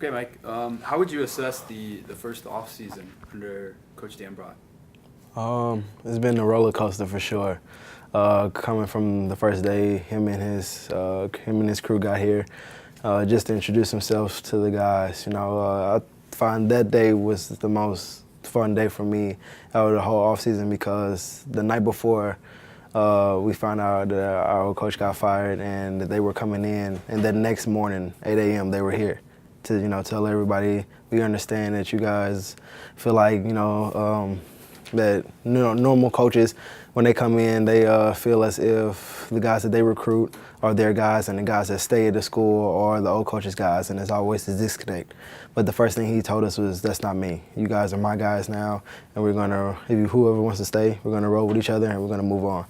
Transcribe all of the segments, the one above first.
Okay, Mike. How would you assess the first off season under Coach Dambrot? It's been a roller coaster for sure. Coming from the first day, him and his crew got here, just to introduce himself to the guys. I find that day was the most fun day for me out of the whole off season because the night before, we found out that our old coach got fired and that they were coming in, and the next morning, 8 a.m., they were here to tell everybody we understand that you guys feel like that normal coaches, when they come in, they feel as if the guys that they recruit are their guys and the guys that stay at the school are the old coaches' guys, and there's always this disconnect. But the first thing he told us was, that's not me. You guys are my guys now, and we're going to, whoever wants to stay, we're going to roll with each other and we're going to move on.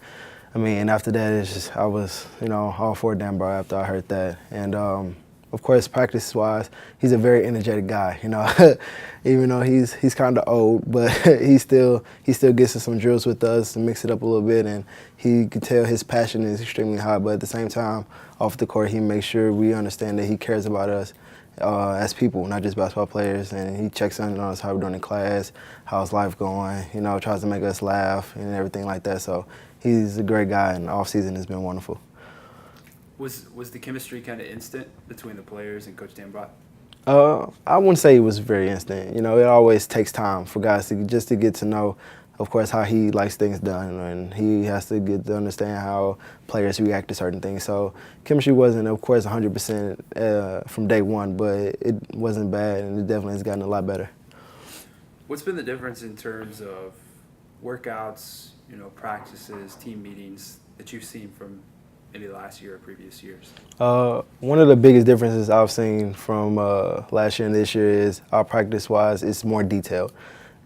I mean, and after that, it's just, I was, all for Dambrot after I heard that. And of course, practice-wise, he's a very energetic guy. Even though he's kind of old, but he still gets in some drills with us to mix it up a little bit, and he can tell his passion is extremely high. But at the same time, off the court, he makes sure we understand that he cares about us as people, not just basketball players. And he checks in on us, how we're doing in class, how's life going. Tries to make us laugh and everything like that. So he's a great guy, and the off season has been wonderful. Was the chemistry kind of instant between the players and Coach Dambrot? I wouldn't say it was very instant. It always takes time for guys to get to know, of course, how he likes things done, and he has to get to understand how players react to certain things. So chemistry wasn't, of course, 100% from day one, but it wasn't bad, and it definitely has gotten a lot better. What's been the difference in terms of workouts, practices, team meetings that you've seen from maybe last year or previous years? One of the biggest differences I've seen from last year and this year is our practice-wise, it's more detailed.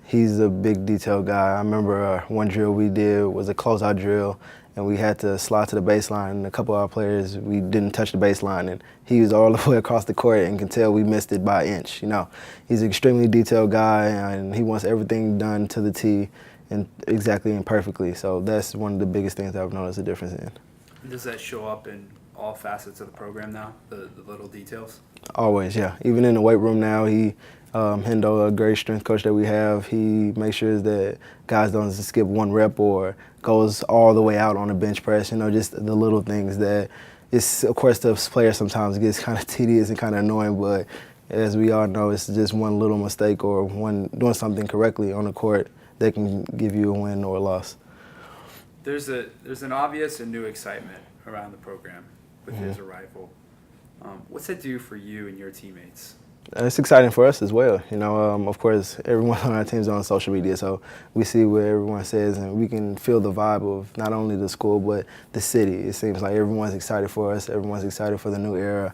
He's a big detailed guy. I remember one drill we did was a closeout drill, and we had to slide to the baseline, and a couple of our players, we didn't touch the baseline, and he was all the way across the court and can tell we missed it by an inch. He's an extremely detailed guy, and he wants everything done to the T and exactly and perfectly. So that's one of the biggest things I've noticed a difference in. Does that show up in all facets of the program now, the little details? Always, yeah. Even in the weight room now, Hendo, a great strength coach that we have, he makes sure that guys don't just skip one rep or goes all the way out on a bench press, just the little things that it's, of course, the players sometimes gets kind of tedious and kind of annoying, but as we all know, it's just one little mistake or one doing something correctly on the court that can give you a win or a loss. There's an obvious and new excitement around the program with his arrival. What's that do for you and your teammates? It's exciting for us as well. Of course, everyone on our team's on social media, so we see what everyone says, and we can feel the vibe of not only the school but the city. It seems like everyone's excited for us. Everyone's excited for the new era,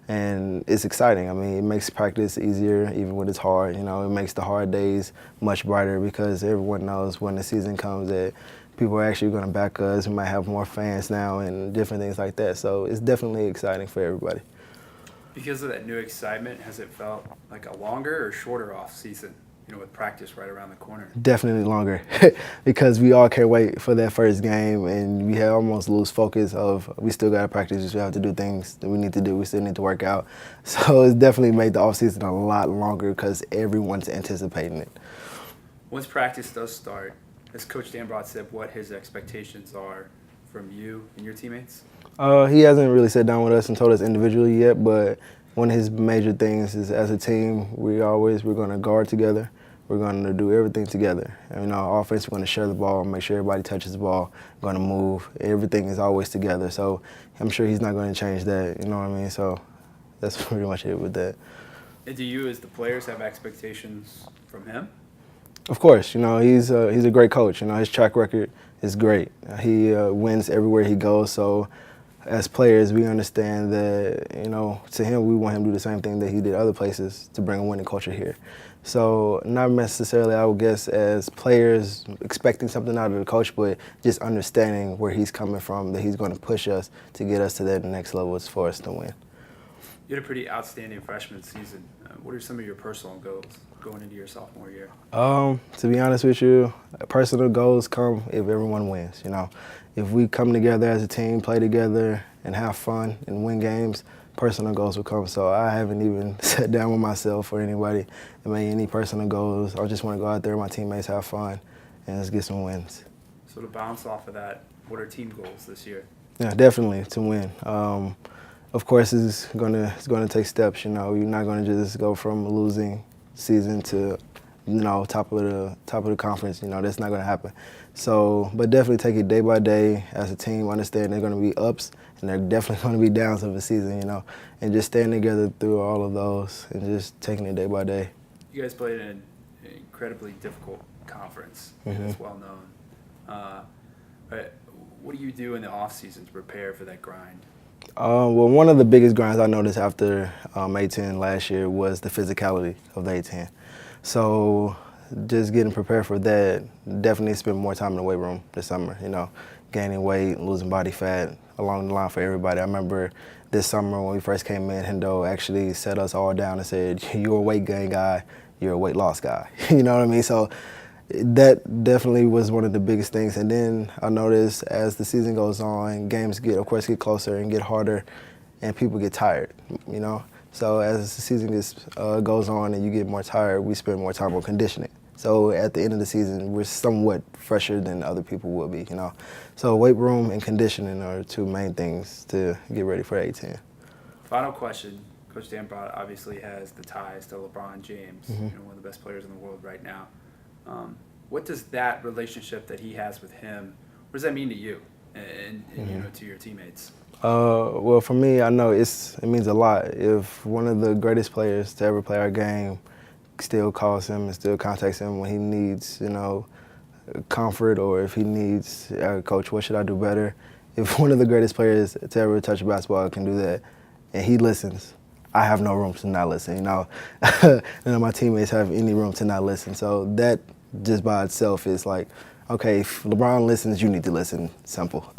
and it's exciting. I mean, it makes practice easier even when it's hard. It makes the hard days much brighter because everyone knows when the season comes that people are actually going to back us. We might have more fans now and different things like that. So it's definitely exciting for everybody. Because of that new excitement, has it felt like a longer or shorter off season, with practice right around the corner? Definitely longer because we all can't wait for that first game, and we almost lose focus of we still got to practice, we still have to do things that we need to do, we still need to work out. So it's definitely made the off season a lot longer because everyone's anticipating it. Once practice does start, as Coach Dambrot said, what his expectations are from you and your teammates? He hasn't really sat down with us and told us individually yet, but one of his major things is as a team, we're going to guard together. We're going to do everything together. And offense, we're going to share the ball, make sure everybody touches the ball, going to move. Everything is always together. So I'm sure he's not going to change that, you know what I mean? So that's pretty much it with that. And do you, as the players, have expectations from him? Of course, he's a great coach. His track record is great. He wins everywhere he goes. So as players, we understand that, to him, we want him to do the same thing that he did other places to bring a winning culture here. So not necessarily, I would guess, as players expecting something out of the coach, but just understanding where he's coming from, that he's going to push us to get us to that next level for us to win. You had a pretty outstanding freshman season. What are some of your personal goals going into your sophomore year? To be honest with you, personal goals come if everyone wins. If we come together as a team, play together, and have fun and win games, personal goals will come. So I haven't even sat down with myself or anybody and made any personal goals. I just want to go out there with my teammates, have fun, and let's get some wins. So to bounce off of that, what are team goals this year? Yeah, definitely to win. Of course, it's gonna take steps. You know, you're not gonna just go from a losing season to, top of the conference. You know, that's not gonna happen. So, but definitely take it day by day as a team. Understand there's gonna be ups and there's definitely gonna be downs of the season. You know, and just staying together through all of those and just taking it day by day. You guys played in an incredibly difficult conference. It's well known. But what do you do in the off season to prepare for that grind? Well, one of the biggest grinds I noticed after A10 last year was the physicality of the A10. So just getting prepared for that, definitely spend more time in the weight room this summer, gaining weight, losing body fat along the line for everybody. I remember this summer when we first came in, Hendo actually set us all down and said, you're a weight gain guy, you're a weight loss guy. You know what I mean? So that definitely was one of the biggest things. And then I noticed as the season goes on, games get closer and get harder, and people get tired, So as the season goes on and you get more tired, we spend more time on conditioning. So at the end of the season, we're somewhat fresher than other people will be, So weight room and conditioning are the two main things to get ready for A10. Final question. Coach Dambrot obviously has the ties to LeBron James, one of the best players in the world right now. What does that relationship that he has with him, what does that mean to you and to your teammates? Well, for me, I know it means a lot. If one of the greatest players to ever play our game still calls him and still contacts him when he needs, comfort, or if he needs, Coach, what should I do better? If one of the greatest players to ever touch a basketball can do that, and he listens, I have no room to not listen. None of my teammates have any room to not listen. So that just by itself is like, okay, if LeBron listens, you need to listen. Simple.